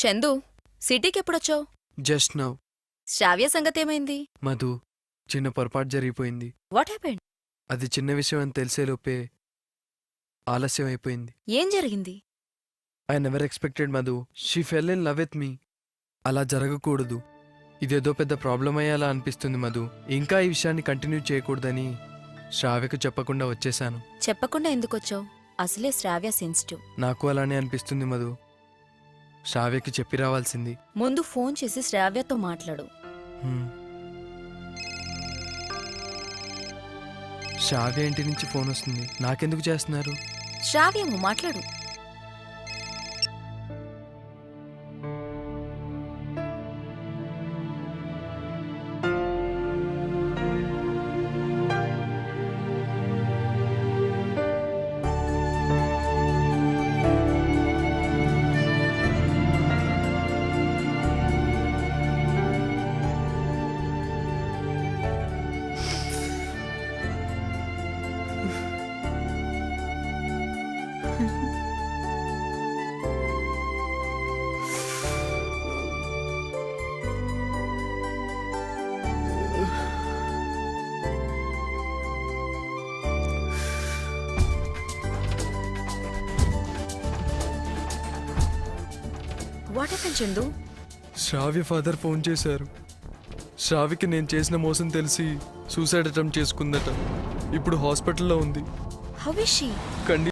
చందు, సిటీకి ఎప్పుడొచ్చావు? Just now. Shravya సంగతేమైంది? మధు, చిన్న పొరపాటు జరిగిపోయింది. What happened? అది చిన్న విషయం అని తెలిసేలోపే ఆలస్యం అయిపోయింది. ఏం జరిగింది? I never expected Madhu. She fell in love with me. అలా జరగకూడదు. ఇదేదో పెద్ద ప్రాబ్లం అయ్యేలా అనిపిస్తుంది మధు. ఇంకా ఈ విషయాన్ని కంటిన్యూ చేయకూడదని శ్రావ్యకు చెప్పకుండా వచ్చేశాను. చెప్పకుండా ఎందుకొచ్చావు? అసలే శ్రావ్య సెన్సిటివ్. నాకు అలానే అనిపిస్తుంది మధు. శ్రావ్యకి చెప్పి రావాల్సింది. ముందు ఫోన్ చేసి శ్రావ్యతో మాట్లాడు. హ్మ్. శ్రావ్య ఇంటి నుంచి ఫోన్ వస్తుంది. నాకెందుకు చేస్తున్నారు? శ్రావ్యము మాట్లాడు. What happened Chandu? Shravya father phone చేశారు. శ్రావ్యకి నేను చేసిన మోసం తెలిసి సూసైడ్ అటెంప్ట్ చేసుకుందట. ఇప్పుడు హాస్పిటల్లో ఉంది. How is she?